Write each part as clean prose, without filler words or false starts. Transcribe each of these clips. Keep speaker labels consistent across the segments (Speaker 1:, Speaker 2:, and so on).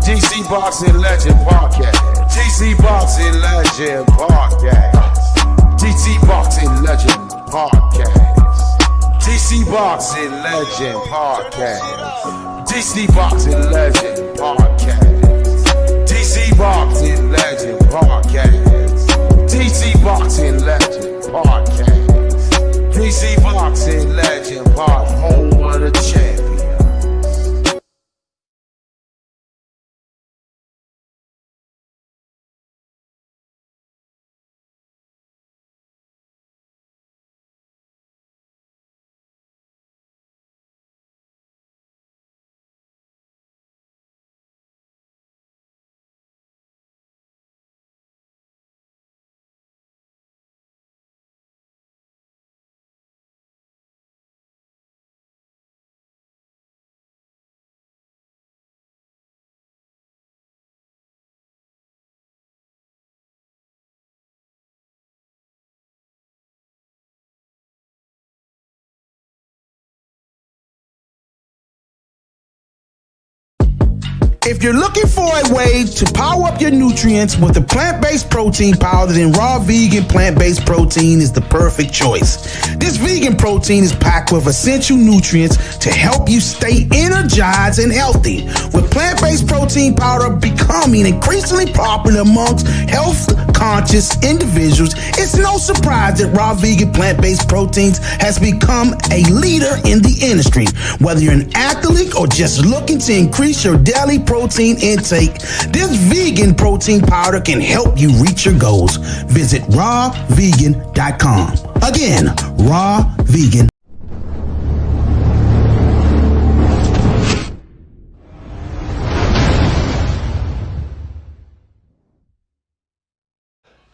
Speaker 1: GC Boxing Legend Podcast. GC Boxing Legend Podcast. GC Boxing Legend Podcast. GC Boxing Legend Podcast. GC Boxing Legend Podcast. GC Boxing Legend Podcast. GC Boxing Legend Podcast. GC Boxing Legend Podcast. Home of the champions.
Speaker 2: If you're looking for a way to power up your nutrients with a plant-based protein powder, then raw vegan plant-based protein is the perfect choice. This vegan protein is packed with essential nutrients to help you stay energized and healthy. With plant-based protein powder becoming increasingly popular amongst health-conscious individuals, it's no surprise that raw vegan plant-based proteins has become a leader in the industry. Whether you're an athlete or just looking to increase your daily protein intake, this vegan protein powder can help you reach your goals. Visit rawvegan.com. Again, rawvegan.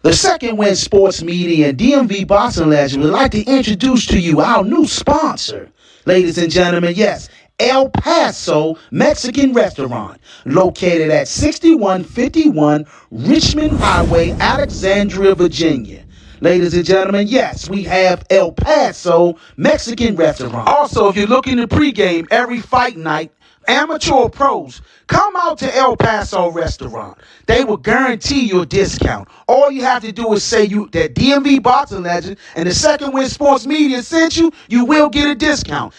Speaker 2: The Second Wind Sports Media and DMV Boxing Legend would like to introduce to you our new sponsor. Ladies and gentlemen, yes, El Paso Mexican Restaurant, located at 6151 Richmond Highway, Alexandria, Virginia. Ladies and gentlemen, yes, we have El Paso Mexican Restaurant. Also, if you're looking to pregame every fight night, amateur or pros, come out to El Paso Restaurant. They will guarantee you a discount. All you have to do is say you that DMV Boxing Legend and the Second Wind Sports Media sent you, you will get a discount.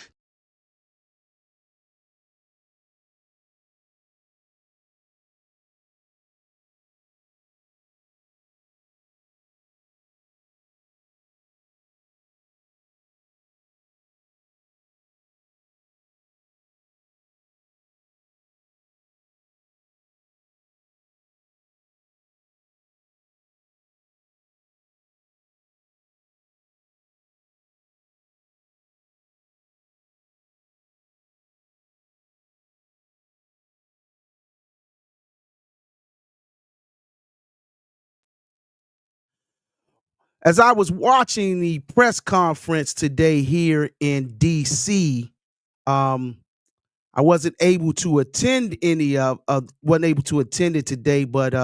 Speaker 2: As I was watching the press conference today here in D.C., I wasn't able to attend wasn't able to attend it today, but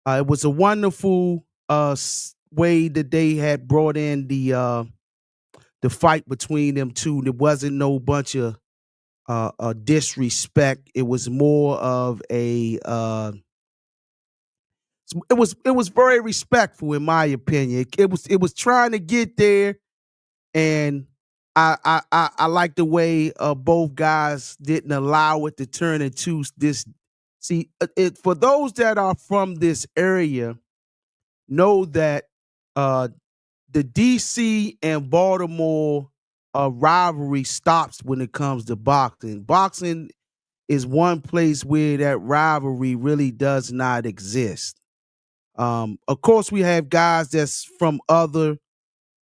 Speaker 2: it was a wonderful way that they had brought in the fight between them two. There wasn't no bunch of disrespect. It was more of a it was very respectful, in my opinion. It was trying to get there, and I like the way both guys didn't allow it to turn into this. See, for those that are from this area, know that the DC and Baltimore rivalry stops when it comes to boxing. Boxing is one place where that rivalry really does not exist. Of course, we have guys that's from other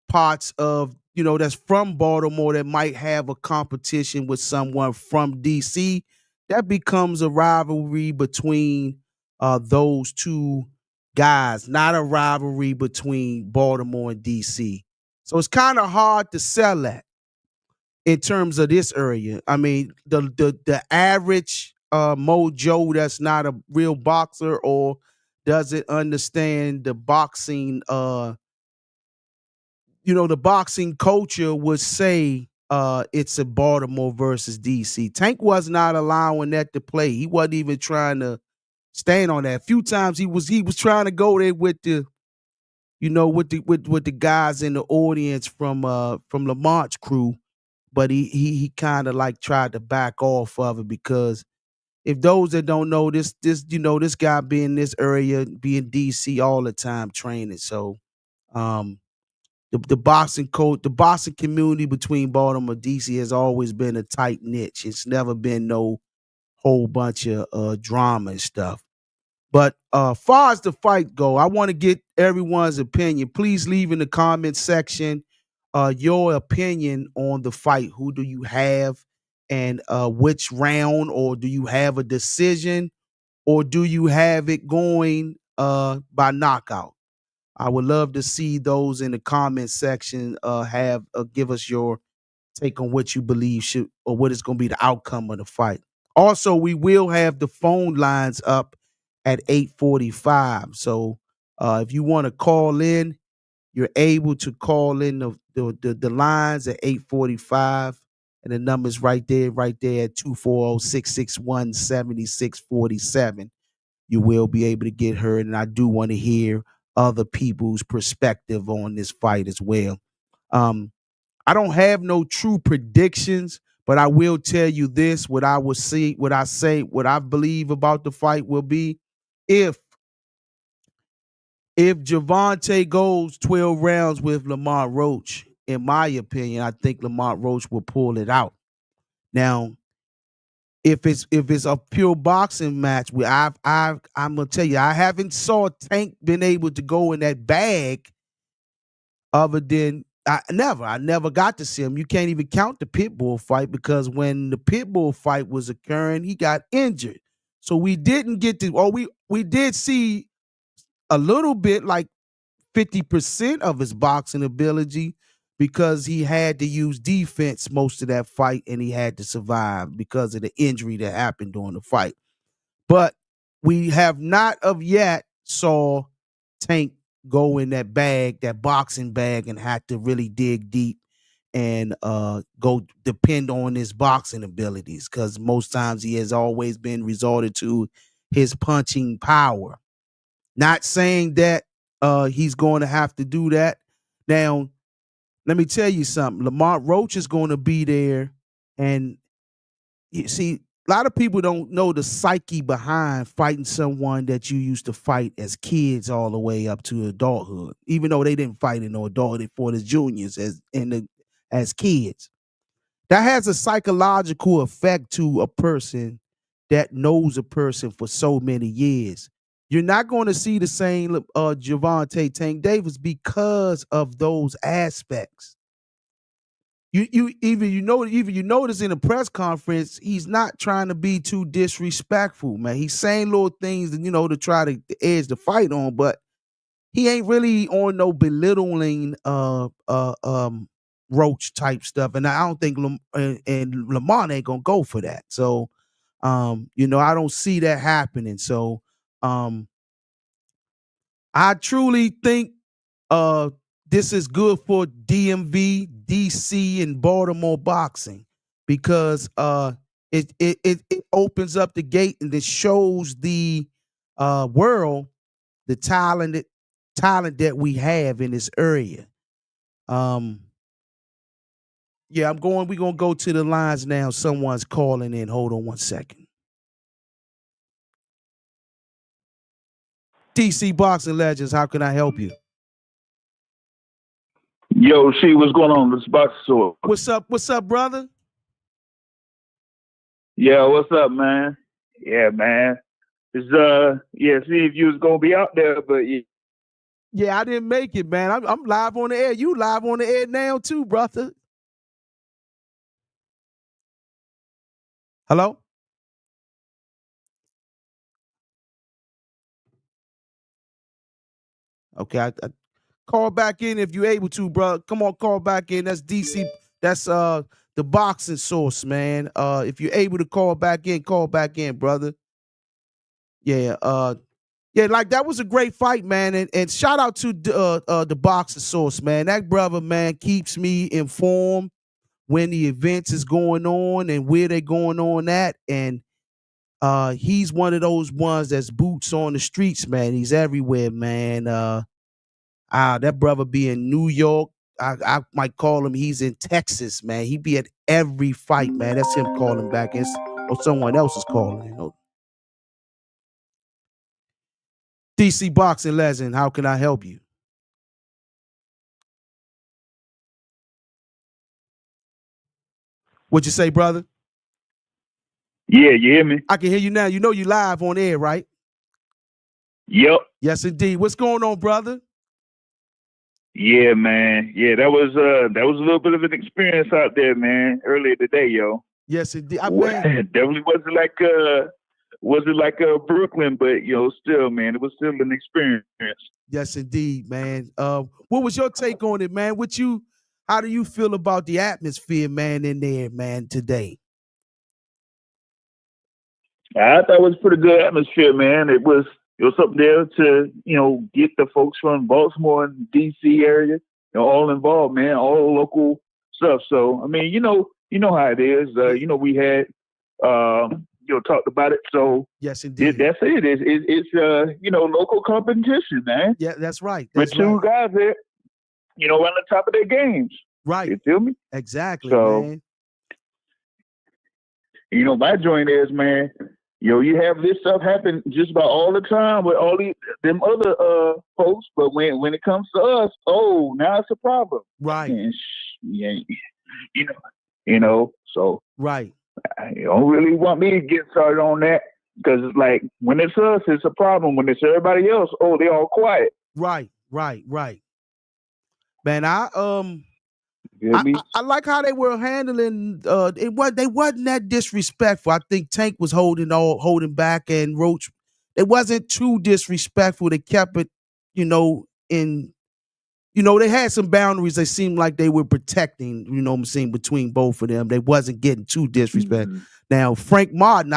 Speaker 2: parts of, that's from Baltimore that might have a competition with someone from DC. That becomes a rivalry between those two guys, not a rivalry between Baltimore and DC. So it's kind of hard to sell that in terms of this area. I mean, the average Mojo that's not a real boxer or doesn't understand the boxing the boxing culture would say it's a Baltimore versus DC. Tank was not allowing that to play. He wasn't even trying to stand on that. A few times he was trying to go there with the with the guys in the audience from Lamont's crew, but he kind of like tried to back off of it because if those that don't know this guy being in this area, being DC all the time training. So um the boxing coach, the boxing community between Baltimore and DC has always been a tight niche. It's never been no whole bunch of drama and stuff. But far as the fight go, I want to get everyone's opinion. Please leave in the comment section your opinion on the fight. Who do you have, and which round, or do you have a decision, or do you have it going by knockout? I would love to see those in the comment section. Have Give us your take on what you believe should or what is going to be the outcome of the fight. Also, we will have the phone lines up at 8:45. So if you want to call in, you're able to call in the lines at 8:45. And the number's right there at 240-661-7647. You will be able to get heard. And I do want to hear other people's perspective on this fight as well. I don't have no true predictions, but I will tell you this: what I will see, what I believe about the fight will be if Gervonta goes 12 rounds with Lamont Roach. In my opinion, I think Lamont Roach will pull it out. Now, if it's a pure boxing match, I'm gonna tell you, I haven't saw Tank been able to go in that bag other than I never got to see him. You can't even count the Pitbull fight because when the Pitbull fight was occurring, he got injured. So we didn't get to, or we did see a little bit, like 50% of his boxing ability, because he had to use defense most of that fight and he had to survive because of the injury that happened during the fight. But we have not of yet saw Tank go in that bag, that boxing bag, and had to really dig deep and go depend on his boxing abilities, because most times he has always been resorted to his punching power. Not saying that he's going to have to do that. Now, let me tell you something. Lamont Roach is going to be there, and you see, a lot of people don't know the psyche behind fighting someone that you used to fight as kids all the way up to adulthood. Even though they didn't fight in no adult, they fought as juniors as kids. That has a psychological effect to a person that knows a person for so many years. You're not going to see the same Gervonta Tank Davis because of those aspects. You notice in the press conference, he's not trying to be too disrespectful, man. He's saying little things to try to edge the fight on, but he ain't really on no belittling Roach type stuff. And I don't think and Lamont ain't gonna go for that. So I don't see that happening. So I truly think uh this is good for DMV, DC, and Baltimore boxing, because it opens up the gate and it shows the world the talent that we have in this area. Yeah, we're gonna go to the lines now. Someone's calling in. Hold on one second. DC Boxing Legends, how can I help you?
Speaker 3: Yo, what's going on? This box store.
Speaker 2: What's up, brother?
Speaker 3: Yeah, what's up, man? Yeah, man. It's see if you was gonna be out there, but
Speaker 2: yeah, I didn't make it, man. I'm live on the air. You live on the air now too, brother. Hello? Okay, I call back in if you're able to, bro. Come on, call back in. That's DC. That's the boxing source, man. If you're able to call back in, brother. Yeah, yeah, like that was a great fight, man. And shout out to the boxing source, man. That brother, man, keeps me informed when the events is going on and where they going on at. And he's one of those ones that's boots on the streets, man. He's everywhere, man. That brother be in New York. I might call him. He's in Texas, man. He be at every fight, man. That's him calling back. Or someone else is calling. DC Boxing Legend, how can I help you? What'd you say, brother?
Speaker 3: Yeah, you hear me?
Speaker 2: I can hear you now. You know you live on air, right?
Speaker 3: Yep.
Speaker 2: Yes, indeed. What's going on, brother?
Speaker 3: Yeah, man. Yeah, that was a little bit of an experience out there, man. Earlier today, yo.
Speaker 2: Yes, indeed.
Speaker 3: Definitely wasn't like Brooklyn, but still, man, it was still an experience.
Speaker 2: Yes, indeed, man. What was your take on it, man? How do you feel about the atmosphere, man, in there, man, today?
Speaker 3: I thought it was a pretty good atmosphere, man. It was up there to get the folks from Baltimore and DC area, all involved, man, all local stuff. So I mean, you know how it is. We had talked about it. So
Speaker 2: yes, indeed.
Speaker 3: That's it. It's local competition, man.
Speaker 2: Yeah, that's right.
Speaker 3: With two guys there, on the top of their games.
Speaker 2: Right.
Speaker 3: You feel me?
Speaker 2: Exactly,
Speaker 3: so,
Speaker 2: man.
Speaker 3: My joint is, man, you have this stuff happen just about all the time with all them other folks, but when it comes to us, now it's a problem.
Speaker 2: Right.
Speaker 3: And so
Speaker 2: right.
Speaker 3: You don't really want me to get started on that because it's like when it's us, it's a problem. When it's everybody else, they all quiet.
Speaker 2: Right. Man, I like how they were handling. They wasn't that disrespectful. I think Tank was holding back, and Roach. It wasn't too disrespectful. They kept it, they had some boundaries. They seemed like they were protecting. What I'm saying, between both of them, they wasn't getting too disrespectful. Mm-hmm. Now Frank Martin,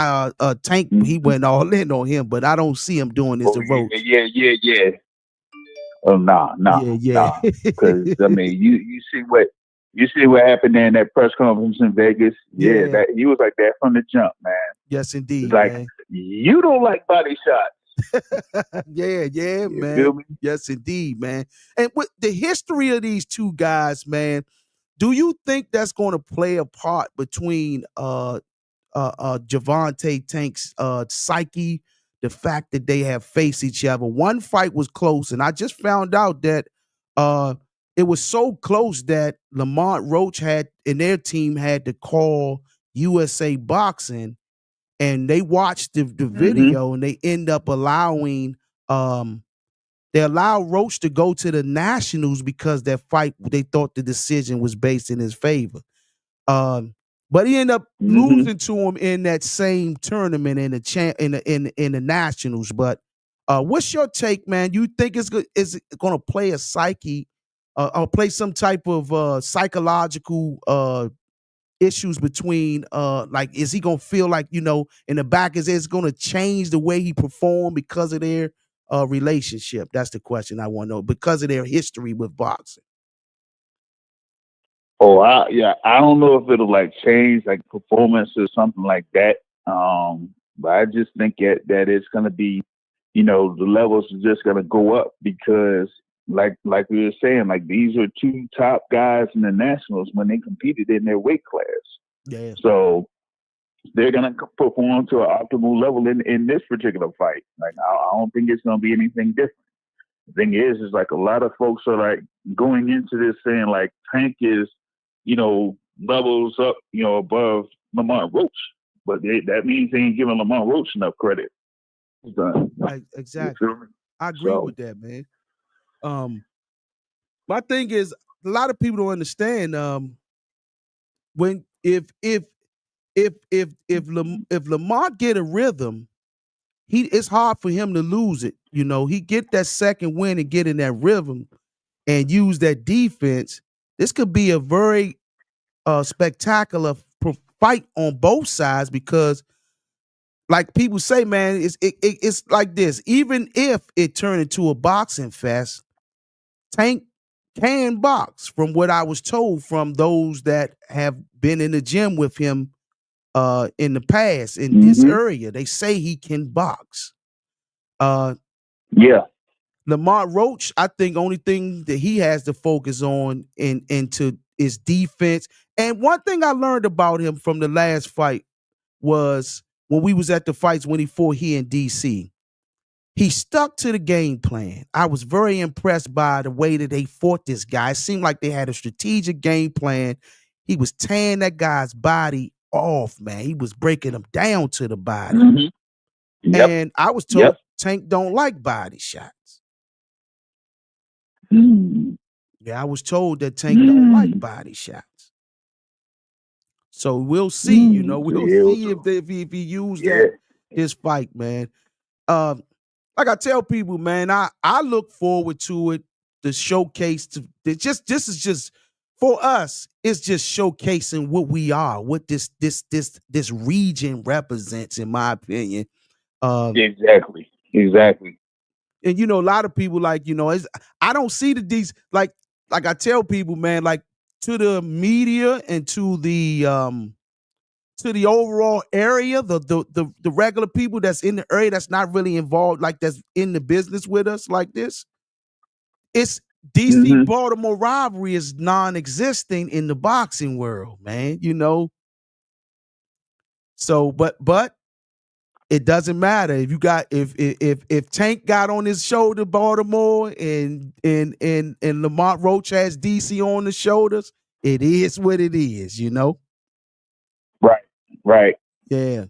Speaker 2: Tank, he went all in on him, but I don't see him doing this to Roach.
Speaker 3: Yeah. Oh no. Because I mean, you see what happened in that press conference in Vegas. Yeah, that he was like that from the jump, man.
Speaker 2: Yes, indeed.
Speaker 3: It's like, man, you don't like body shots.
Speaker 2: yeah, man. Yes, indeed, man. And with the history of these two guys, man, do you think that's going to play a part between Gervonta Tank's psyche, the fact that they have faced each other? One fight was close, and I just found out that it was so close that Lamont Roach and their team had to call USA Boxing, and they watched the video, and they end up allowing they allowed Roach to go to the Nationals because that fight, they thought the decision was based in his favor. But he ended up losing to him in that same tournament in the Nationals. But what's your take, man? You think is it going to play a psyche or play some type of psychological issues between like, is he going to feel like, in the back, is it's going to change the way he performed because of their relationship? That's the question I want to know, because of their history with boxing.
Speaker 3: I don't know if it'll like change like performance or something like that. But I just think that it's gonna be, the levels are just gonna go up because like we were saying, like these are two top guys in the Nationals when they competed in their weight class.
Speaker 2: Yeah.
Speaker 3: So they're gonna perform to an optimal level in this particular fight. Like I don't think it's gonna be anything different. The thing is like a lot of folks are like going into this saying like Tank is, levels up, above Lamont Roach. But that means they ain't giving Lamont Roach enough credit.
Speaker 2: Right, exactly. I agree with that, man. My thing is, a lot of people don't understand when if Lamont get a rhythm, it's hard for him to lose it. He get that second win and get in that rhythm and use that defense. This could be a very spectacular fight on both sides because, like people say, man, it's like this. Even if it turned into a boxing fest, Tank can box, from what I was told from those that have been in the gym with him in the past in this
Speaker 3: Mm-hmm.
Speaker 2: area. They say he can box. Uh,
Speaker 3: Yeah.
Speaker 2: Lamont Roach, I think only thing that he has to focus on into is defense. And one thing I learned about him from the last fight was when we was at the fights when he fought here in DC. He stuck to the game plan. I was very impressed by the way that they fought this guy. It seemed like they had a strategic game plan. He was tearing that guy's body off, man. He was breaking him down to the body.
Speaker 3: Mm-hmm. Yep.
Speaker 2: And I was told
Speaker 3: Yep.
Speaker 2: Tank don't like body shots.
Speaker 3: Mm.
Speaker 2: Yeah, I was told that Tank don't like body shots. So we'll see, we'll
Speaker 3: Yeah,
Speaker 2: see if he used
Speaker 3: yeah.
Speaker 2: that this fight, man. Like I tell people, man, I look forward to it. The showcase to this is just for us. It's just showcasing what we are, what this region represents, in my opinion.
Speaker 3: Exactly.
Speaker 2: And a lot of people I don't see these like I tell people, man, like to the media and to the overall area, the regular people that's in the area that's not really involved, like that's in the business with us like this. It's DC
Speaker 3: Mm-hmm.
Speaker 2: Baltimore rivalry is non-existing in the boxing world, man. So, but it doesn't matter if you got if Tank got on his shoulder Baltimore and Lamont Roach has DC on the shoulders. It is what it is,
Speaker 3: Right.
Speaker 2: Yeah.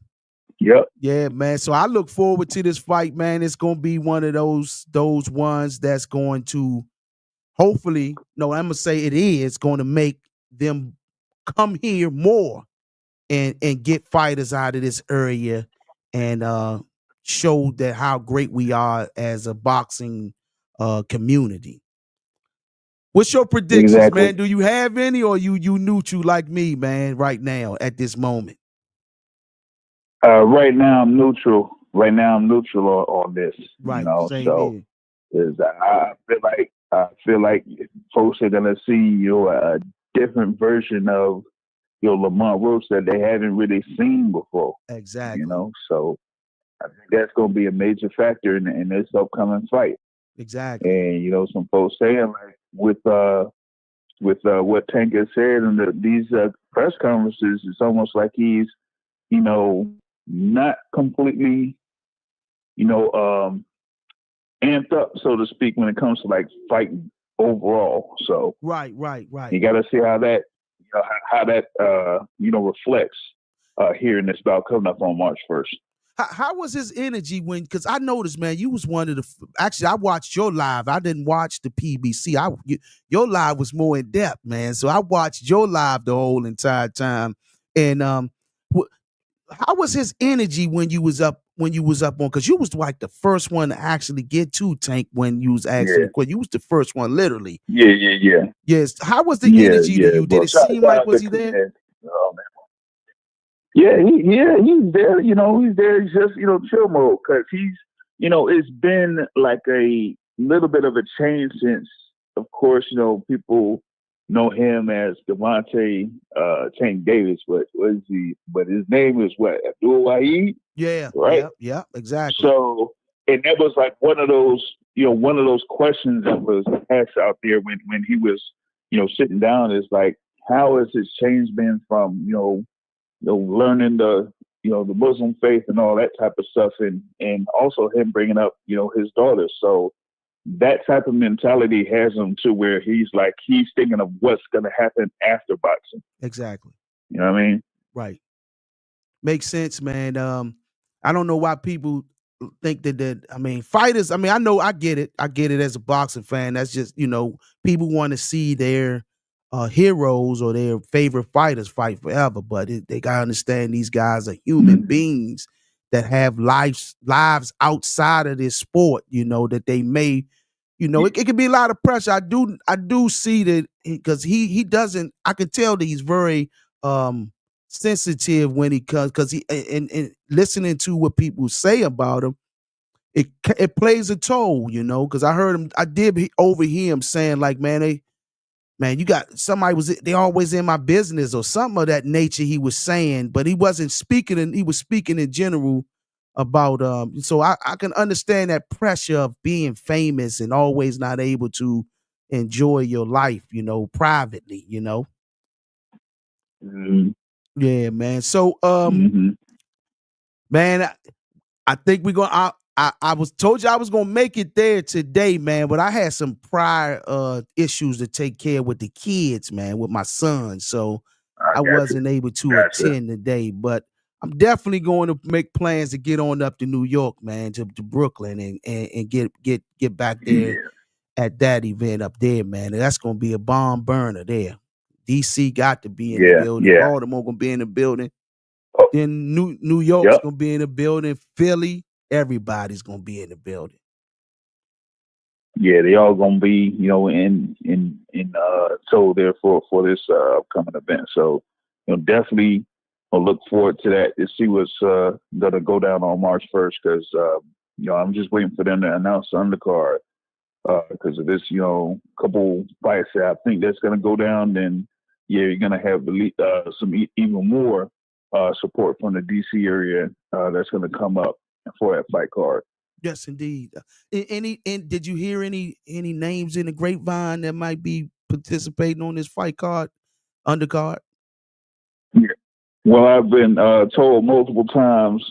Speaker 3: Yep.
Speaker 2: Yeah, man. So I look forward to this fight, man. It's gonna be one of those ones that's going to hopefully, no, I'm gonna say it is going to make them come here more and get fighters out of this area and show that how great we are as a boxing community. What's your predictions,
Speaker 3: Exactly.
Speaker 2: man? Do you have any, or you neutral like me, man, right now at this moment?
Speaker 3: Right now I'm neutral. On this.
Speaker 2: Right, same
Speaker 3: So
Speaker 2: here.
Speaker 3: is I feel like folks are gonna see a different version of Lamont Roach that they haven't really seen before.
Speaker 2: Exactly.
Speaker 3: So I think that's gonna be a major factor in this upcoming fight.
Speaker 2: Exactly.
Speaker 3: And some folks saying like with what Tank has said in these press conferences, it's almost like he's not completely amped up, so to speak, when it comes to like fighting overall. So
Speaker 2: Right.
Speaker 3: you got to see how that reflects here in this bout coming up on March 1st.
Speaker 2: How was his energy when? Because I noticed, man, you was one of the. Actually, I watched your live. I didn't watch the PBC. Your live was more in depth, man. So I watched your live the whole entire time. And how was his energy when you was up on? Because you was like the first one to actually get to Tank when you was asking.
Speaker 3: Yeah.
Speaker 2: You was the first one, literally.
Speaker 3: Yeah.
Speaker 2: Yes. How was the energy to you? Did it seem like was he there?
Speaker 3: Yeah, he's there. He's there. He's just chill mode because it's been like a little bit of a change since, of course, people know him as Gervonta Tank Davis, but his name is what, Abdul Wahid?
Speaker 2: Yeah,
Speaker 3: right.
Speaker 2: Yeah, exactly.
Speaker 3: So, and that was like one of those questions that was asked out there when he was sitting down, is like, how has his change been from learning the the Muslim faith and all that type of stuff, and also him bringing up his daughter. So that type of mentality has him to where he's thinking of what's going to happen after boxing.
Speaker 2: Exactly.
Speaker 3: You know what I mean?
Speaker 2: Right. Makes sense, man. I don't know why people think that I mean, fighters, I mean, I get it. I get it as a boxing fan. That's just, people want to see their heroes or their favorite fighters fight forever, but they got to understand these guys are human beings that have lives outside of this sport, that they may, it can be a lot of pressure. I do see that because he doesn't, I can tell that he's very sensitive when he comes, because he and listening to what people say about him, it plays a toll, because I did overhear him saying like, man, man, you got somebody they always in my business or something of that nature he was saying, but he wasn't speaking he was speaking in general about so I can understand that pressure of being famous and always not able to enjoy your life, privately,
Speaker 3: Mm-hmm.
Speaker 2: Yeah, man. So
Speaker 3: Mm-hmm.
Speaker 2: man, I think we're gonna. I was told you I was gonna make it there today, man, but I had some prior issues to take care of with the kids, man, with my son, so
Speaker 3: I
Speaker 2: I
Speaker 3: got you.
Speaker 2: wasn't able to
Speaker 3: Gotcha.
Speaker 2: attend today. But I'm definitely going to make plans to get on up to New York, man, to Brooklyn and get back there
Speaker 3: Yeah.
Speaker 2: at that event up there, man. And that's gonna be a bomb burner there. DC got to be in the
Speaker 3: Yeah.
Speaker 2: building.
Speaker 3: Yeah.
Speaker 2: Baltimore gonna be in the building.
Speaker 3: Oh,
Speaker 2: Then New York's
Speaker 3: yep.
Speaker 2: gonna be in the building. Philly, everybody's gonna be in the building.
Speaker 3: Yeah, they all gonna be, in so there for this upcoming event. So, definitely I'll look forward to that to see what's gonna go down on March 1st because I'm just waiting for them to announce the undercard because of this, couple fights that I think that's gonna go down. Then yeah, you're gonna have some even more support from the DC area that's gonna come up for that fight card.
Speaker 2: Yes, indeed. And did you hear any names in the grapevine that might be participating on this fight card, undercard?
Speaker 3: Yeah. Well, I've been told multiple times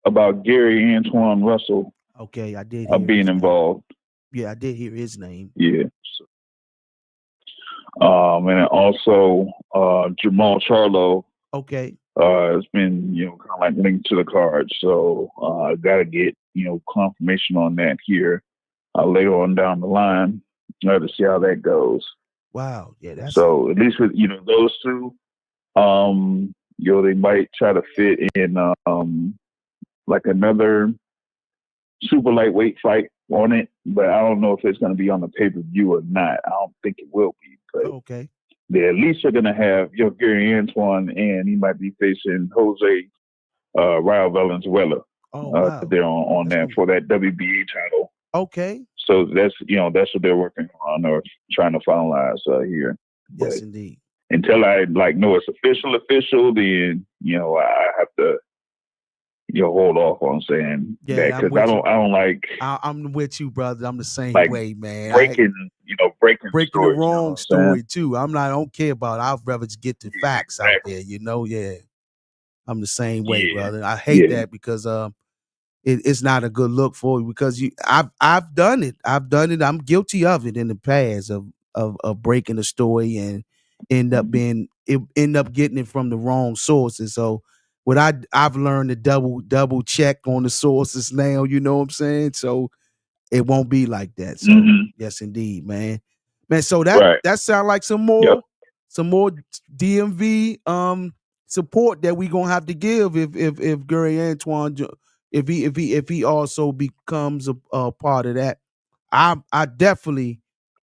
Speaker 3: about Gary Antoine Russell
Speaker 2: Okay, I did hear
Speaker 3: being
Speaker 2: his name.
Speaker 3: involved.
Speaker 2: Yeah, I did hear his name.
Speaker 3: Yeah. And also Jamal Charlo
Speaker 2: Okay.
Speaker 3: has been, kind of like linked to the card. So I got to get, confirmation on that here later on down the line to see how that goes.
Speaker 2: Wow. Yeah, that's
Speaker 3: So at least with, those two, they might try to fit in like another super lightweight fight on it, but I don't know if it's going to be on the pay per view or not. I don't think it will be, but
Speaker 2: okay.
Speaker 3: they at least are going to have Gary Antoine, and he might be facing Jose Raul Valenzuela
Speaker 2: Oh wow.
Speaker 3: there on
Speaker 2: That's
Speaker 3: that
Speaker 2: cool.
Speaker 3: for that WBA title.
Speaker 2: Okay.
Speaker 3: So that's that's what they're working on or trying to finalize here. But
Speaker 2: Yes, indeed.
Speaker 3: until I know it's official, then I have to hold off on saying that
Speaker 2: Yeah, I'm
Speaker 3: because I
Speaker 2: with you.
Speaker 3: don't like
Speaker 2: I'm with you, brother. I'm the same
Speaker 3: like
Speaker 2: way, man.
Speaker 3: breaking
Speaker 2: Breaking the
Speaker 3: stories. You know what
Speaker 2: wrong
Speaker 3: I'm saying?
Speaker 2: story too. I don't care about it. I'd rather just get the
Speaker 3: Yeah,
Speaker 2: facts out
Speaker 3: exactly.
Speaker 2: there, Yeah. I'm the same way,
Speaker 3: Yeah,
Speaker 2: brother. I hate
Speaker 3: yeah.
Speaker 2: that because it's not a good look for you because I've done it. I've done it. I'm guilty of it in the past of breaking a story and end up getting it from the wrong sources. So what I've learned to double check on the sources now, you know what I'm saying? So it won't be like that. So
Speaker 3: Mm-hmm.
Speaker 2: yes, indeed, man. Man, so
Speaker 3: Right.
Speaker 2: that sound like
Speaker 3: Yep.
Speaker 2: some more DMV support that we gonna have to give if Gary Antoine if he also becomes a part of that. I definitely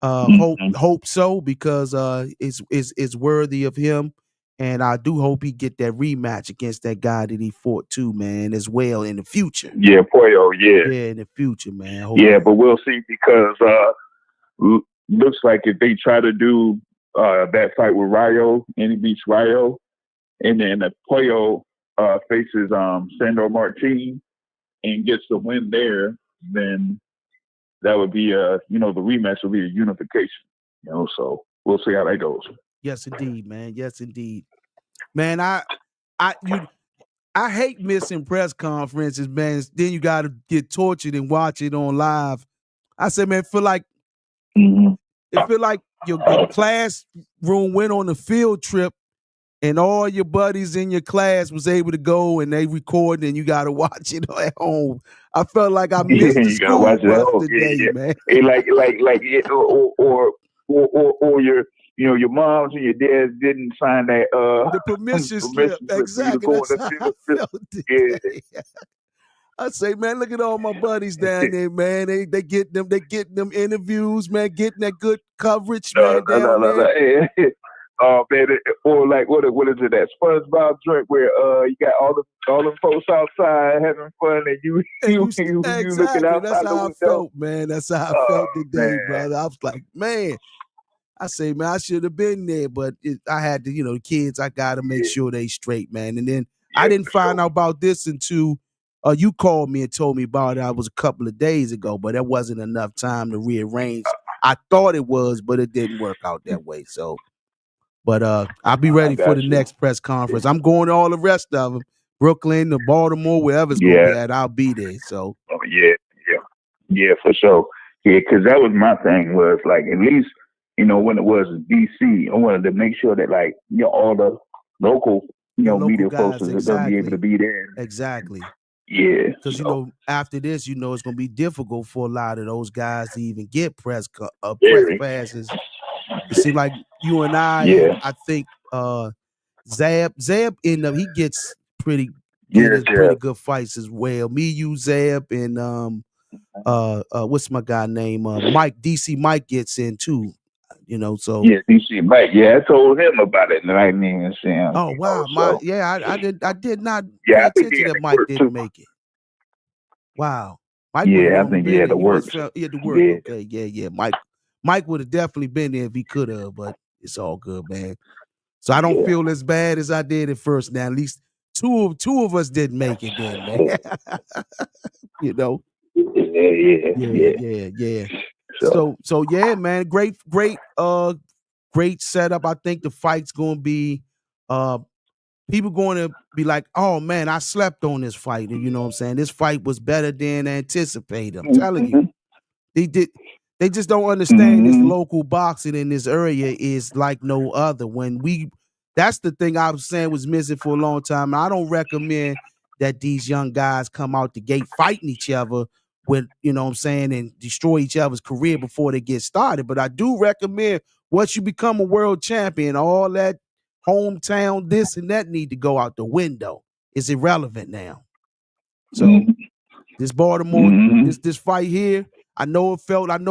Speaker 3: Mm-hmm.
Speaker 2: hope so because it's worthy of him. And I do hope he get that rematch against that guy that he fought too, man, as well in the future.
Speaker 3: Yeah, Pollo. Yeah,
Speaker 2: Yeah, in the future, man. I hope
Speaker 3: yeah. But we'll see because looks like if they try to do that fight with Rayo and he beats Rayo, and then if Pollo faces Sandor Martin and gets the win there, then that would be the rematch will be a unification. So we'll see how that goes.
Speaker 2: Yes, indeed, man. Yes, indeed, man. I hate missing press conferences, man. Then you got to get tortured and watch it on live. I said, man,
Speaker 3: Mm-hmm.
Speaker 2: it feel like your classroom went on a field trip and all your buddies in your class was able to go and they recorded and you got to watch it at home. I felt like I
Speaker 3: Yeah,
Speaker 2: missed the
Speaker 3: you gotta
Speaker 2: school
Speaker 3: watch it at
Speaker 2: bus
Speaker 3: home. Yeah,
Speaker 2: today,
Speaker 3: yeah.
Speaker 2: man.
Speaker 3: Hey, like it, or your your moms and your dads didn't sign that
Speaker 2: The permission slip,
Speaker 3: permission slip for you to
Speaker 2: exactly.
Speaker 3: go on
Speaker 2: That's
Speaker 3: the
Speaker 2: how I
Speaker 3: field.
Speaker 2: felt
Speaker 3: Yeah.
Speaker 2: today. I say, man, look at all my buddies down there, man. They getting them interviews, man, getting that good coverage, man, down there.
Speaker 3: No. Oh man, or like what is it that SpongeBob joint where you got all the folks outside having fun and you
Speaker 2: And
Speaker 3: you looking
Speaker 2: exactly, that's
Speaker 3: outside the
Speaker 2: how I
Speaker 3: window.
Speaker 2: felt, man. That's how I
Speaker 3: Oh
Speaker 2: felt today,
Speaker 3: man,
Speaker 2: brother. I was like, man, I say, man, I should have been there, but I had to, the kids, I got to make sure they straight, man. And then I
Speaker 3: Yeah,
Speaker 2: didn't
Speaker 3: for
Speaker 2: find
Speaker 3: sure.
Speaker 2: out about this until you called me and told me about it. I was a couple of days ago, but that wasn't enough time to rearrange. I thought it was, but it didn't work out that way. So, but I'll be
Speaker 3: I
Speaker 2: ready for
Speaker 3: got
Speaker 2: the
Speaker 3: you.
Speaker 2: next press conference. I'm going to all the rest of them, Brooklyn to Baltimore, wherever it's going to
Speaker 3: Yeah.
Speaker 2: be at. I'll be there. So,
Speaker 3: Oh, yeah. Yeah. Yeah, for sure. Yeah, because that was my thing was like at least when it was DC, I wanted to make sure that like all the local
Speaker 2: your local
Speaker 3: media folks
Speaker 2: guys,
Speaker 3: was gonna be able to
Speaker 2: exactly,
Speaker 3: be there.
Speaker 2: exactly.
Speaker 3: Yeah.
Speaker 2: Because
Speaker 3: So
Speaker 2: after this, it's going to be difficult for a lot of those guys to even get press
Speaker 3: very.
Speaker 2: passes. It seems like you and I, and
Speaker 3: Yeah.
Speaker 2: I think Zab end up he gets
Speaker 3: Yes. Yeah.
Speaker 2: pretty good fights as well. Me, you, Zab, and what's my guy name? Mike DC. Mike gets in too. So
Speaker 3: Yes, DC Mike. Yeah, I told him about it, and I didn't even see him.
Speaker 2: oh wow,
Speaker 3: So
Speaker 2: I did not
Speaker 3: yeah,
Speaker 2: pay
Speaker 3: I think he
Speaker 2: attention
Speaker 3: had
Speaker 2: that
Speaker 3: to
Speaker 2: Mike
Speaker 3: work too.
Speaker 2: didn't make it. Wow. Mike would have
Speaker 3: Yeah, I
Speaker 2: normally
Speaker 3: think he
Speaker 2: been
Speaker 3: had
Speaker 2: there.
Speaker 3: to work.
Speaker 2: He had to work.
Speaker 3: Yeah.
Speaker 2: Okay. Yeah, yeah. Mike would have definitely been there if he could have, but it's all good, man. So I don't
Speaker 3: Yeah.
Speaker 2: feel as bad as I did at first. Now at least two of us didn't make it then, man. you know?
Speaker 3: Yeah.
Speaker 2: Yeah,
Speaker 3: Yeah.
Speaker 2: yeah, yeah.
Speaker 3: So
Speaker 2: So yeah, man. Great setup. I think the fight's gonna be uh people going to be like, oh man, I slept on this fight. You know what I'm saying? This fight was better than anticipated. I'm telling you.
Speaker 3: hmm
Speaker 2: They did. They just don't understand this
Speaker 3: hmm
Speaker 2: local boxing in this area is like no other. That's the thing I was saying was missing for a long time. I don't recommend that these young guys come out the gate fighting each other with, what I'm saying, and destroy each other's career before they get started. But I do recommend once you become a world champion, all that hometown, this and that need to go out the window. It's irrelevant now. So this Baltimore,
Speaker 3: hmm
Speaker 2: this fight here, I know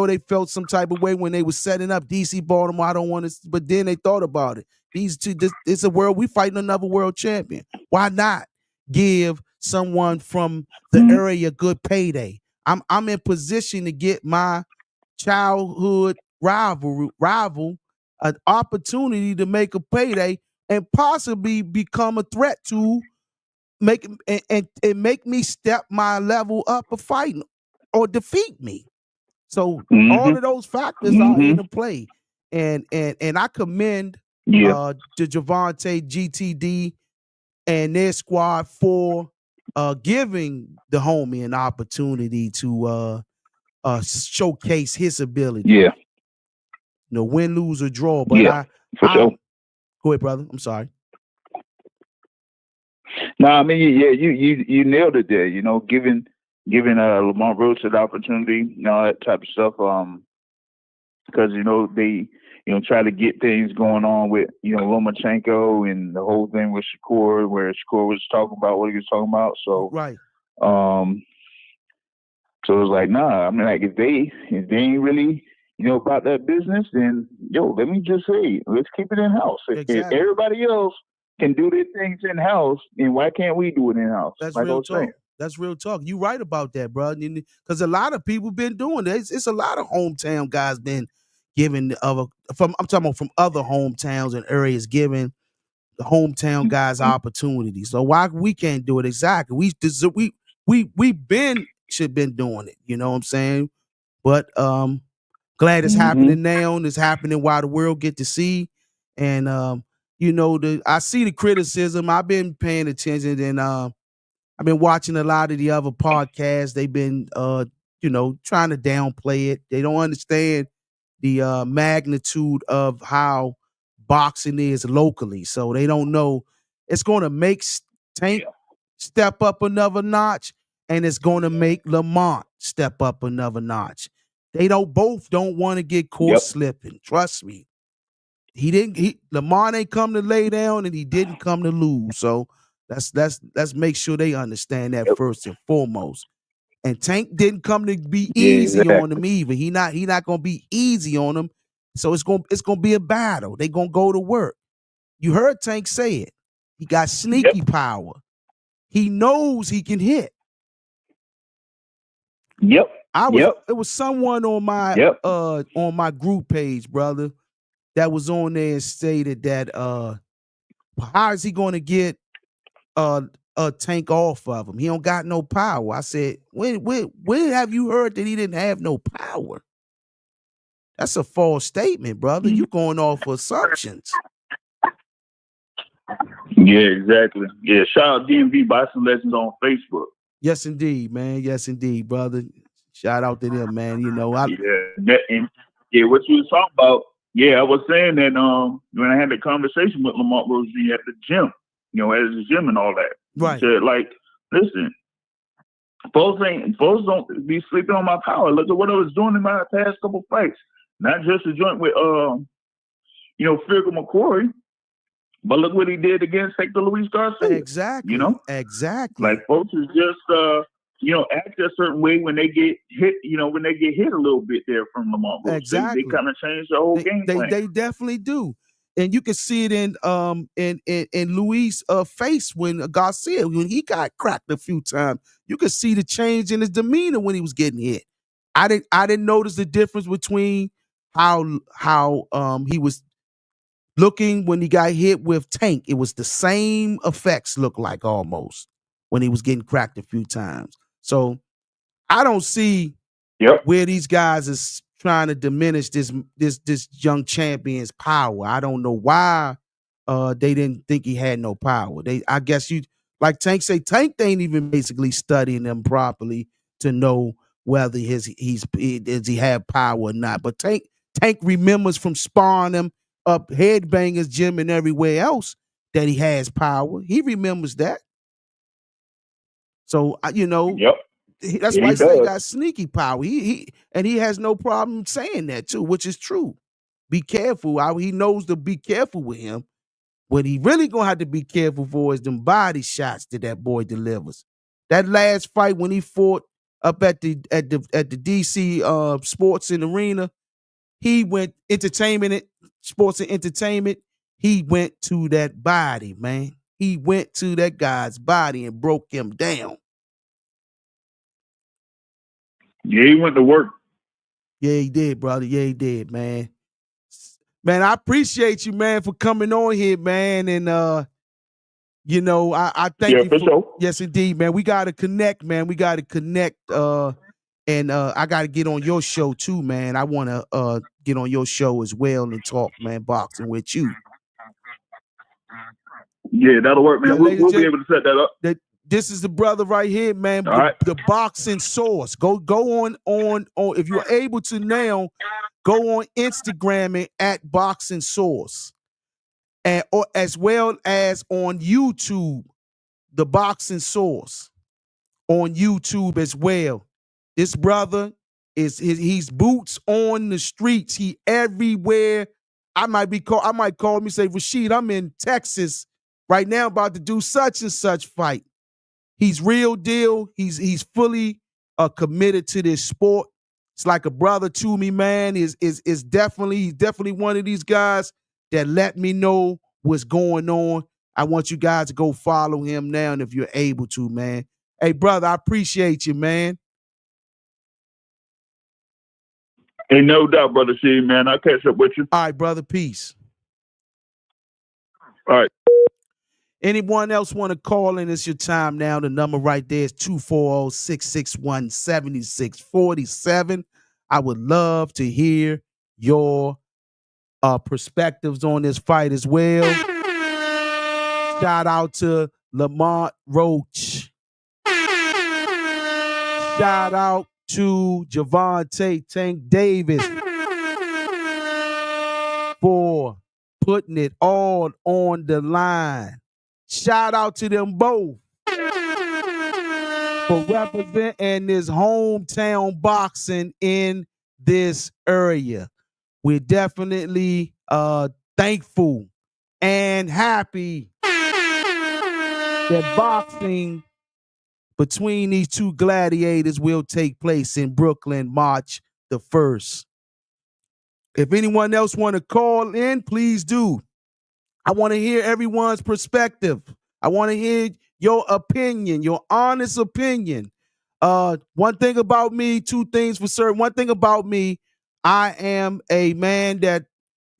Speaker 2: they felt some type of way when they was setting up DC Baltimore. I don't want to, but then they thought about it. These two, it's a world, we fighting another world champion. Why not give someone from the
Speaker 3: hmm
Speaker 2: area good payday? I'm in position to get my childhood rival an opportunity to make a payday and possibly become a threat to make and make me step my level up of fighting or defeat me. So all
Speaker 3: hmm
Speaker 2: of those factors are
Speaker 3: hmm
Speaker 2: into play. And I commend
Speaker 3: Yeah.
Speaker 2: to Gervonta GTD and their squad for giving the homie an opportunity to showcase his ability.
Speaker 3: Yeah.
Speaker 2: Win, lose, or draw. But
Speaker 3: Yeah. For
Speaker 2: I
Speaker 3: sure.
Speaker 2: go ahead, brother. I'm sorry.
Speaker 3: No, I mean, yeah, you nailed it there. Giving Lamont Roach an opportunity, that type of stuff. Because they try to get things going on with Lomachenko and the whole thing with Shakur, where Shakur was talking about what he was talking about. So,
Speaker 2: Right.
Speaker 3: um, so it was like, nah. I mean, like if they ain't really about that business, then let me just say, let's keep it in house. If
Speaker 2: Exactly.
Speaker 3: everybody else can do their things in house, then why can't we do it in house?
Speaker 2: That's
Speaker 3: Like I
Speaker 2: real
Speaker 3: was saying.
Speaker 2: talk. That's real talk. You right about that, bro. Because a lot of people been doing this. It's a lot of hometown guys been giving the other from. I'm talking about from other hometowns and areas giving the hometown guys
Speaker 3: Mhm.
Speaker 2: opportunities. So why we can't do it exactly? We been should been doing it. You know what I'm saying? But glad it's
Speaker 3: Mhm.
Speaker 2: happening now and it's happening while the world get to see. And I see the criticism. I've been paying attention and I've been watching a lot of the other podcasts. They've been, trying to downplay it. They don't understand the magnitude of how boxing is locally. So they don't know it's going to make Tank
Speaker 3: Yeah.
Speaker 2: step up another notch, and it's going to make Lamont step up another notch. They don't want to get caught
Speaker 3: Yep.
Speaker 2: slipping. Trust me. Lamont ain't come to lay down and he didn't come to lose. So let's make sure they understand that
Speaker 3: Yep.
Speaker 2: first and foremost. And Tank didn't come to be
Speaker 3: Yeah.
Speaker 2: easy on
Speaker 3: Exactly.
Speaker 2: him either. He not gonna be easy on him. So it's gonna be a battle. They gonna go to work. You heard Tank say it. He got
Speaker 3: Yep.
Speaker 2: sneaky power. He knows he can hit.
Speaker 3: Yep. Yep.
Speaker 2: It was someone
Speaker 3: Yep.
Speaker 2: on my group page, brother. that was on there and stated that how is he going to get a Tank off of him? He don't got no power. I said, when have you heard that he didn't have no power? That's a false statement, brother. You going off assumptions.
Speaker 3: Yeah, exactly. Yeah, shout out DMV Boxing Legends on Facebook.
Speaker 2: Yes, indeed, man. Yes, indeed, brother. Shout out to them, man. You know,
Speaker 3: what you was talking about. Yeah, I was saying that when I had the conversation with Lamont Roach at the gym, at the gym and all that.
Speaker 2: Right.
Speaker 3: He said, like, listen, folks don't be sleeping on my power. Look at what I was doing in my past couple fights. Not just a joint with Figure McCory, but look what he did against Hector Luis Garcia.
Speaker 2: Exactly. Exactly.
Speaker 3: Like folks is just act a certain way when they get hit, when they get hit a little bit there from Lamont Roach.
Speaker 2: Exactly.
Speaker 3: They kind of change the whole game plan.
Speaker 2: They definitely do. And you can see it in Luis' face when Garcia, when he got cracked a few times. You could see the change in his demeanor when he was getting hit. I didn't notice the difference between how he was looking when he got hit with Tank. It was the same effects look like almost when he was getting cracked a few times. So I don't see where these guys is trying to diminish this young champion's power. I don't know why they didn't think he had no power. I guess you like Tank say Tank ain't even basically studying them properly to know whether does he have power or not. But Tank remembers from sparring him up Headbangers Gym and everywhere else that he has power. He remembers that. So that's why I say he got sneaky power. He has no problem saying that too, which is true. Be careful. He knows to be careful with him. What he really gonna have to be careful for is them body shots that boy delivers. That last fight when he fought up at the DC Sports and Arena, he went sports and entertainment. He went to that body, man. He went to that guy's body and broke him down.
Speaker 3: Yeah, he went to work.
Speaker 2: Yeah, he did, brother. Yeah, he did, man. Man, I appreciate you, man, for coming on here, man. And I thank you for
Speaker 3: sure.
Speaker 2: Yes, indeed, man. We gotta connect, man. We gotta connect. And I gotta get on your show too, man. I wanna get on your show as well and talk, man, boxing with you.
Speaker 3: Yeah, that'll work, man. We'll be able to set that up.
Speaker 2: This is the brother right here, man. The Boxing Source. Go on if you're able to now, go on Instagram at Boxing Source, or as well as on YouTube, the Boxing Source on YouTube as well. This brother he's boots on the streets. He everywhere. I might call him and say, Rashid, I'm in Texas right now about to do such and such fight. He's real deal. He's fully committed to this sport. It's like a brother to me, man. He's definitely one of these guys that let me know what's going on. I want you guys to go follow him now, and if you're able to, man. Hey, brother, I appreciate you, man.
Speaker 3: Ain't no doubt, brother C, man. I'll catch up with you.
Speaker 2: All right, brother. Peace.
Speaker 3: All right.
Speaker 2: Anyone else want to call in? It's your time now. The number right there is 240-661-7647. I would love to hear your perspectives on this fight as well. Shout out to Lamont Roach. Shout out to Gervonta Tank Davis for putting it all on the line. Shout out to them both for representing this hometown boxing in this area. We're definitely thankful and happy that boxing between these two gladiators will take place in Brooklyn, March the 1st. If anyone else want to call in, please do. I want to hear everyone's perspective. I want to hear your opinion, your honest opinion. One thing about me, two things for certain. One thing about me, I am a man that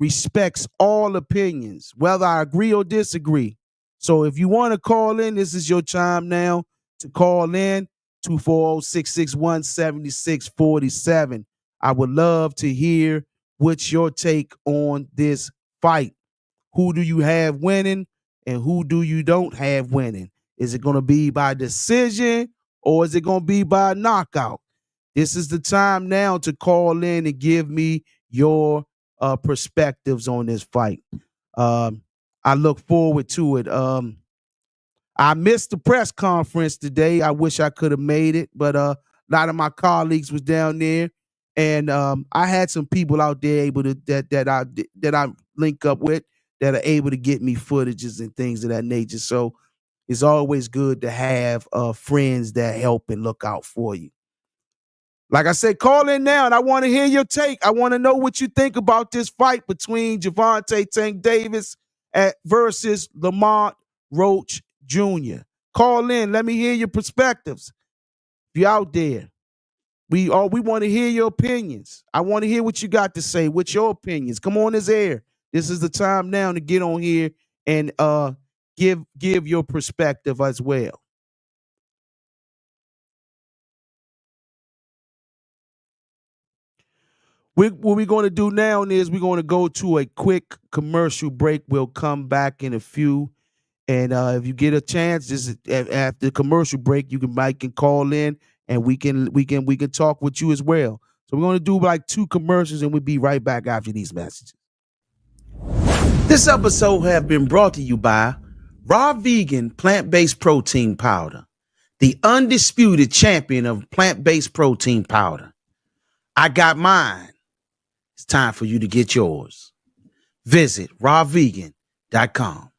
Speaker 2: respects all opinions, whether I agree or disagree. So if you want to call in, this is your time now to call in 240-661-7647. I would love to hear what's your take on this fight. Who do you have winning and who do you don't have winning? Is it going to be by decision or is it going to be by knockout? This is the time now to call in and give me your perspectives on this fight. I look forward to it. I missed the press conference today. I wish I could have made it, but a lot of my colleagues was down there, and I had some people out there able to that I link up with that are able to get me footages and things of that nature. So it's always good to have friends that help and look out for you. Like I said, call in now, and I want to hear your take. I want to know what you think about this fight between Gervonta Tank Davis versus Lamont Roach Jr. Call in. Let me hear your perspectives. If you're out there, we want to hear your opinions. I want to hear what you got to say. What's your opinions? Come on this air. This is the time now to get on here and give your perspective as well. What we're going to do now is we're going to go to a quick commercial break. We'll come back in a few. And if you get a chance, just after the commercial break, you can call in and we can talk with you as well. So we're going to do like 2 commercials and we'll be right back after these messages. This episode has been brought to you by Raw Vegan Plant-Based Protein Powder, the undisputed champion of plant-based protein powder. I got mine. It's time for you to get yours. Visit rawvegan.com.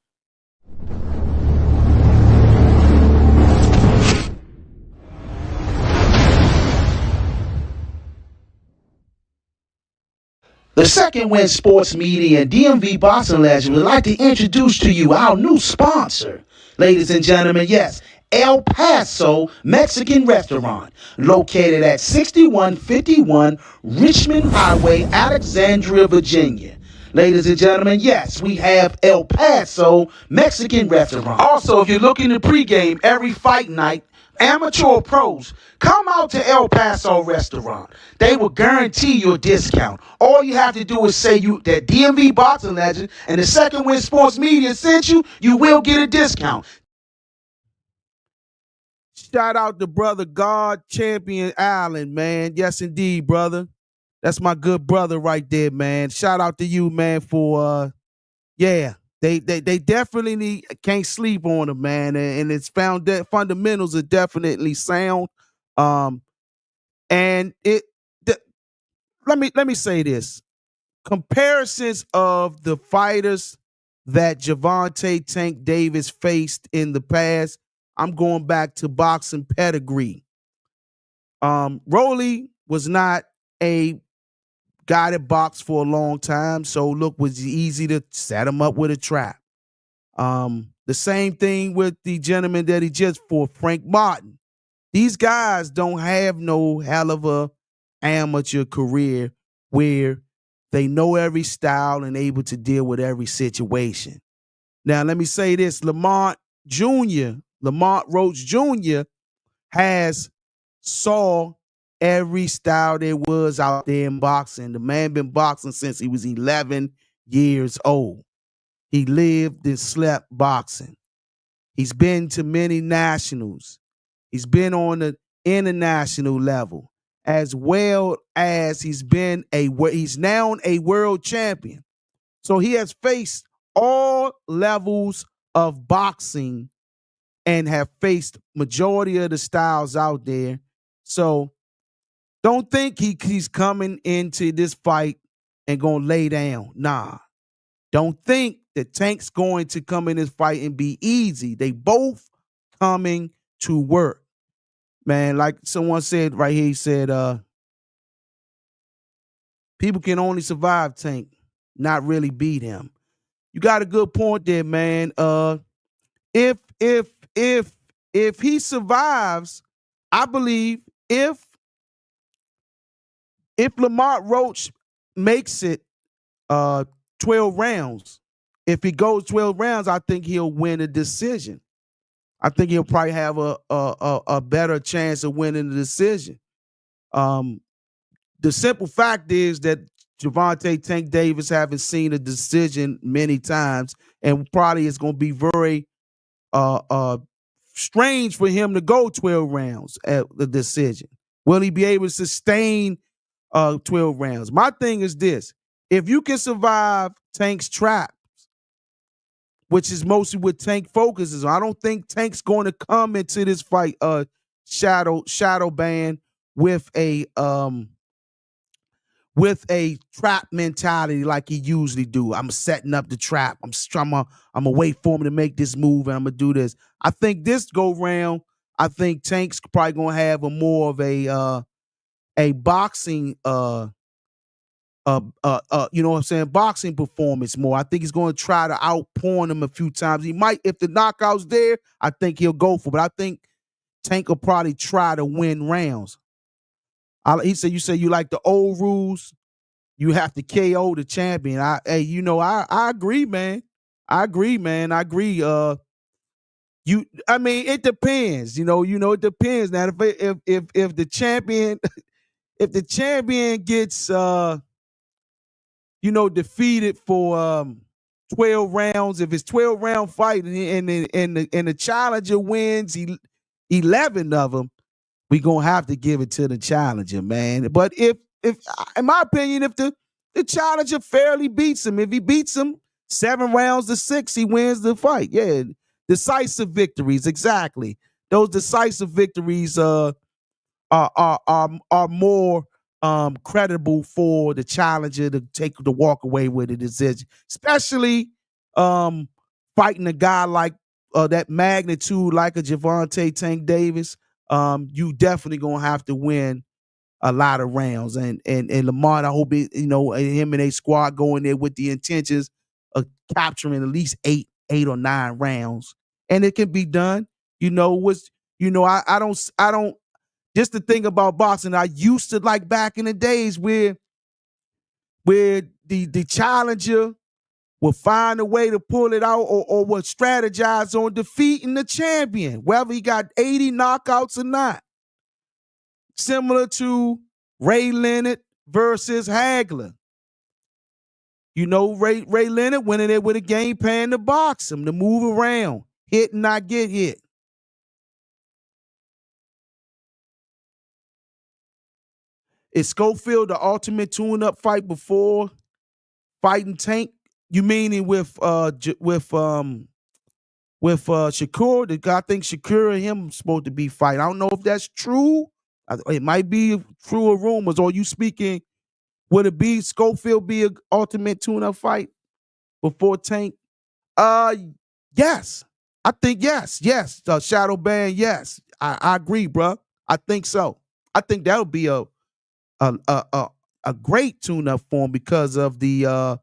Speaker 2: The Second Wind Sports Media and DMV Boxing Legend would like to introduce to you our new sponsor. Ladies and gentlemen, yes, El Paso Mexican Restaurant, located at 6151 Richmond Highway, Alexandria, Virginia. Ladies and gentlemen, yes, we have El Paso Mexican Restaurant. Also, if you're looking to pregame every fight night, amateur or pros, come out to El Paso Restaurant. They will guarantee you a discount. All you have to do is say you that DMV Boxing Legend and the Second Wind Sports Media sent you, you will get a discount. Shout out to brother God Champion Allen, man. Yes, indeed, brother. That's my good brother right there, man. Shout out to you, man, for They definitely can't sleep on them, man, and it's found that fundamentals are definitely sound. And let me say this: comparisons of the fighters that Gervonta Tank Davis faced in the past. I'm going back to boxing pedigree. Rolly was not a guy that boxed for a long time, so look, was easy to set him up with a trap. The same thing with the gentleman that he just fought, Frank Martin. These guys don't have no hell of a amateur career where they know every style and able to deal with every situation. Now, let me say this: Lamont Roach Jr. has saw every style there was out there in boxing. The man been boxing since he was 11 years old. He lived and slept boxing. He's been to many nationals. He's been on the international level, as well as he's now a world champion. So he has faced all levels of boxing and have faced majority of the styles out there. So don't think he's coming into this fight and gonna lay down. Nah. Don't think that Tank's going to come in this fight and be easy. They both coming to work. Man, like someone said right here, he said, people can only survive Tank, not really beat him. You got a good point there, man. If he survives, I believe if Lamont Roach makes it 12 rounds. If he goes 12 rounds, I think he'll win a decision. I think he'll probably have a better chance of winning the decision. The simple fact is that Gervonta Tank Davis haven't seen a decision many times, and probably it's going to be very strange for him to go 12 rounds at the decision. Will he be able to sustain 12 rounds? My thing is this: if you can survive Tank's trap, which is mostly what Tank focuses on, I don't think Tank's going to come into this fight shadow band with a trap mentality like he usually do. I'm setting up the trap. I'm gonna wait for him to make this move, and I'm gonna do this. I think this go round, I think Tank's probably gonna have a more of a boxing you know what I'm saying, boxing performance more. I think he's going to try to outpawn him a few times. He might, if the knockout's there, I think he'll go for it. But I think Tank will probably try to win rounds. He said, you say you like the old rules, you have to KO the champion. I agree, man. I agree. I mean, it depends. It depends. Now, if the champion, if the champion gets defeated for 12 rounds, if it's 12-round fight and the challenger wins 11 of them, we gonna have to give it to the challenger, man. But if in my opinion, if the challenger fairly beats him, if he beats him 7 rounds to 6, he wins the fight. Yeah, decisive victories, exactly. Those decisive victories are more credible for the challenger to walk away with a decision, especially fighting a guy like that magnitude, like a Gervonta Tank Davis. You definitely gonna have to win a lot of rounds, and Lamont, I hope him and a squad go in there with the intentions of capturing at least eight or 9 rounds, and it can be done. I don't. Just the thing about boxing, I used to like back in the days where the challenger will find a way to pull it out or will strategize on defeating the champion, whether he got 80 knockouts or not. Similar to Ray Leonard versus Hagler. Ray Leonard went in there with a game plan to box him, to move around, hit and not get hit. Is Schofield the ultimate tune-up fight before fighting Tank? You meaning with Shakur? I think Shakur and him supposed to be fighting. I don't know if that's true. It might be true rumors. Or you speaking? Would it be Schofield be an ultimate tune-up fight before Tank? Yes. I think yes. Shadow band. Yes, I agree, bro. I think so. I think that'll be a great tune-up for him because of the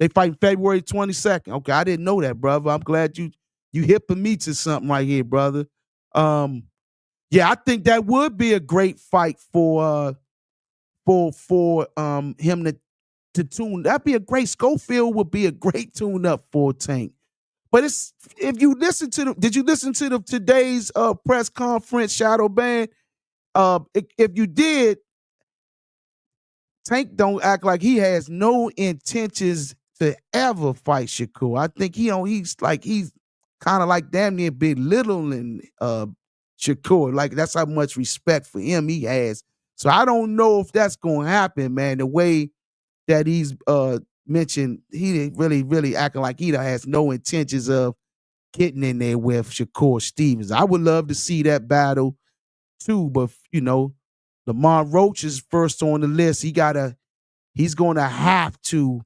Speaker 2: they fight February 22nd. Okay, I didn't know that, brother. I'm glad you hipping me to something right here, brother. Yeah, I think that would be a great fight for him to tune. That'd be a great. Schofield would be a great tune-up for Tank. But if you listen to did you listen to today's press conference, Shadow Band? If you did, Tank don't act like he has no intentions to ever fight Shakur. I think he's kind of like damn near belittling Shakur. Like that's how much respect for him he has. So I don't know if that's gonna happen, man. The way that he's mentioned, he really acting like he has no intentions of getting in there with Shakur Stevens. I would love to see that battle too, but Lamont Roach is first on the list. He's going to have to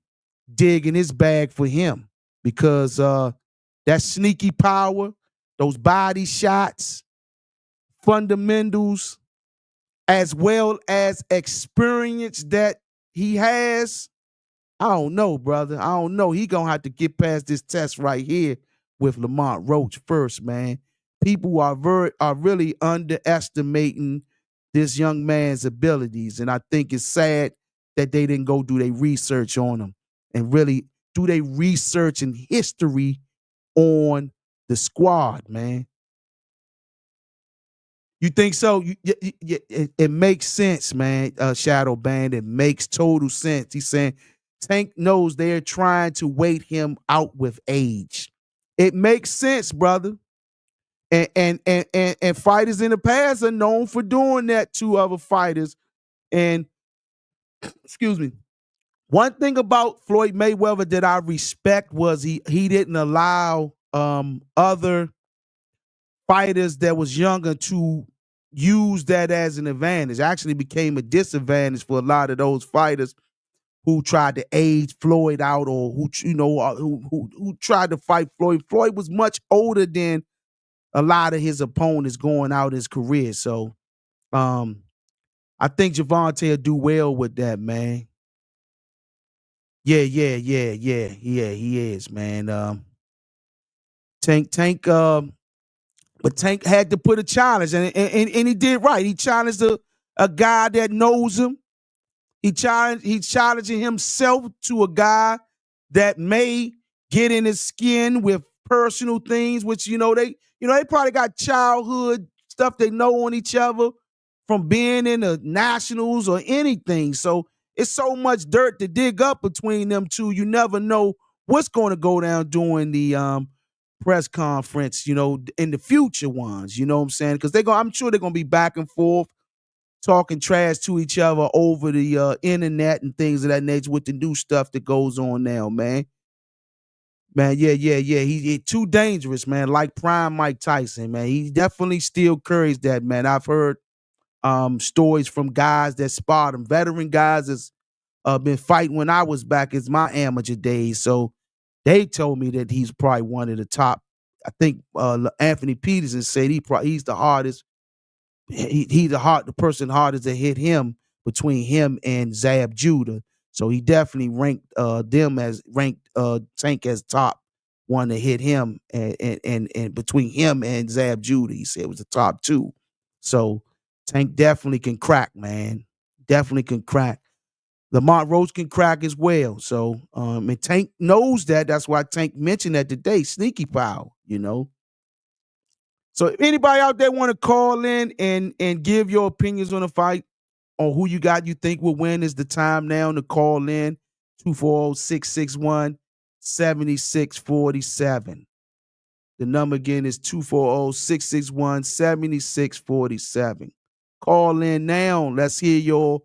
Speaker 2: dig in his bag for him because that sneaky power, those body shots, fundamentals, as well as experience that he has. I don't know, brother. I don't know. He gonna have to get past this test right here with Lamont Roach first, man. People are really underestimating this young man's abilities, and I think it's sad that they didn't go do their research on him and really do their research and history on the squad, man. You think so? It makes sense, man. Shadow Band, it makes total sense. He's saying Tank knows they're trying to wait him out with age. It makes sense, brother. And fighters in the past are known for doing that to other fighters. And excuse me. One thing about Floyd Mayweather that I respect was he didn't allow other fighters that was younger to use that as an advantage. Actually became a disadvantage for a lot of those fighters who tried to age Floyd out, or who tried to fight Floyd. Floyd was much older than a lot of his opponents going out his career. So I think Gervonta will do well with that, man. Yeah, he is, man. Tank but Tank had to put a challenge, and he did right. He challenged a guy that knows him. He's challenging himself to a guy that may get in his skin with personal things, which they probably got childhood stuff they know on each other from being in the nationals or anything. So it's so much dirt to dig up between them two. You never know what's going to go down during the press conference, in the future ones. You know what I'm saying? Because I'm sure they're gonna be back and forth talking trash to each other over the internet and things of that nature with the new stuff that goes on now, man. Man, yeah. He's too dangerous, man. Like prime Mike Tyson, man. He definitely still carries that, man. I've heard stories from guys that spot him, veteran guys that's been fighting when I was back as my amateur days. So they told me that he's probably one of the top. I think Anthony Peterson said he's the hardest. He's the person hardest to hit him between him and Zab Judah. So he definitely ranked Tank as top one to hit him, and between him and Zab Judah, he said it was the top two. So Tank definitely can crack, man. Definitely can crack. Lamont Roach can crack as well. So and Tank knows that. That's why Tank mentioned that today. Sneaky power, So if anybody out there want to call in and give your opinions on the fight, on who you think will win, is the time now to call in. 240-661-7647. The number again is 240-661-7647. Call in now. Let's hear your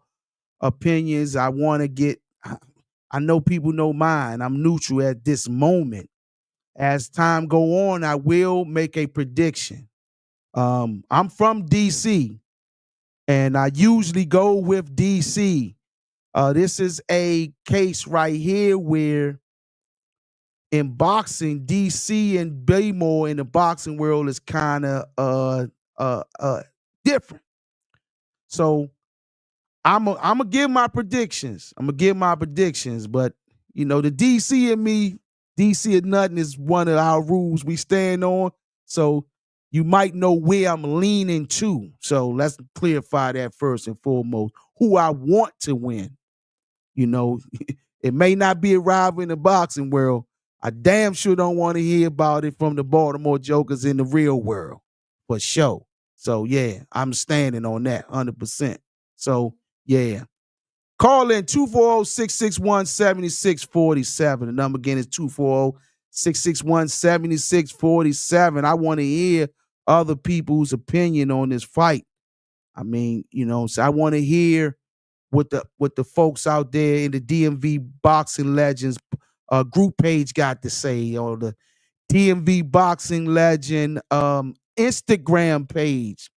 Speaker 2: opinions. I know people know mine. I'm neutral at this moment. As time go on, I will make a prediction. I'm from DC, and I usually go with DC. This is a case right here where in boxing, DC and Baymore in the boxing world is kind of different. So I'm gonna give my predictions. But the DC and me, DC or nothing is one of our rules we stand on. So you might know where I'm leaning to. So let's clarify that first and foremost. Who I want to win. It may not be a rival in the boxing world. I damn sure don't want to hear about it from the Baltimore Jokers in the real world, for sure. So yeah, I'm standing on that 100%. So yeah. Call in 240-661-7647. The number again is 240-661-7647. I want to hear other people's opinion on this fight. I mean, so I want to hear what the folks out there in the DMV Boxing Legends group page got to say, or the DMV Boxing Legend Instagram page.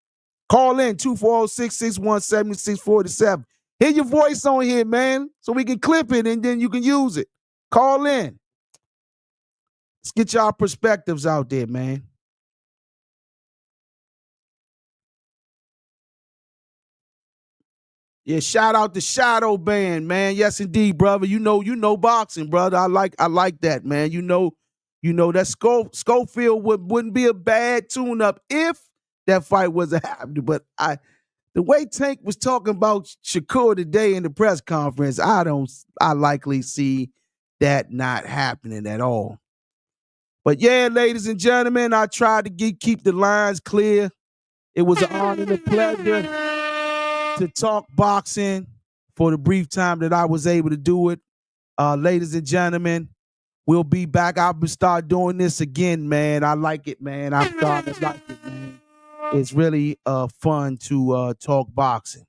Speaker 2: Call in 240-661-7647. Hear your voice on here, man, so we can clip it and then you can use it. Call in. Let's get y'all perspectives out there, man. Yeah, shout out to Shadow Band, man. Yes, indeed, brother. You know boxing, brother. I like that, man. That Schofield wouldn't be a bad tune-up if that fight was happening. But the way Tank was talking about Shakur today in the press conference, I likely see that not happening at all. But yeah, ladies and gentlemen, I tried to keep the lines clear. It was an honor and a pleasure to talk boxing for the brief time that I was able to do it. Ladies and gentlemen, we'll be back. I'll start doing this again, man. I like it, man. I'm starting to like it, man. It's really fun to talk boxing.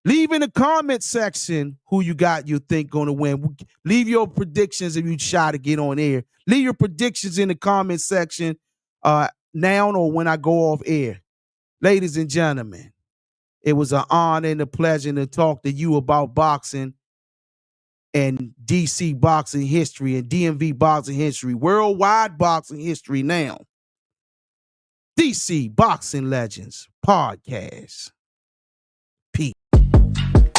Speaker 2: Leave in the comment section who you think going to win. Leave your predictions if you try to get on air. Leave your predictions in the comment section now or when I go off air. Ladies and gentlemen, it was an honor and a pleasure to talk to you about boxing and DC boxing history and DMV boxing history, worldwide boxing history now. DC Boxing Legends Podcast. Peace.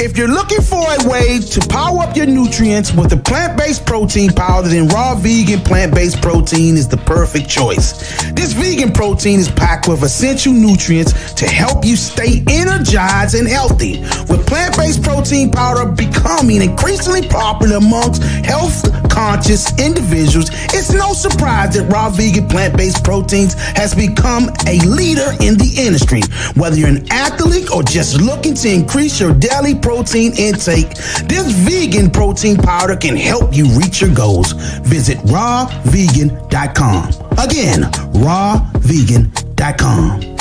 Speaker 2: If you're looking for a way to power up your nutrients with a plant-based protein powder, then raw vegan plant-based protein is the perfect choice. This vegan protein is packed with essential nutrients to help you stay energized and healthy. With plant-based protein powder becoming increasingly popular amongst health-conscious individuals, it's no surprise that raw vegan plant-based proteins has become a leader in the industry. Whether you're an athlete or just looking to increase your daily protein intake, this vegan protein powder can help you reach your goals. Visit rawvegan.com. Again, rawvegan.com.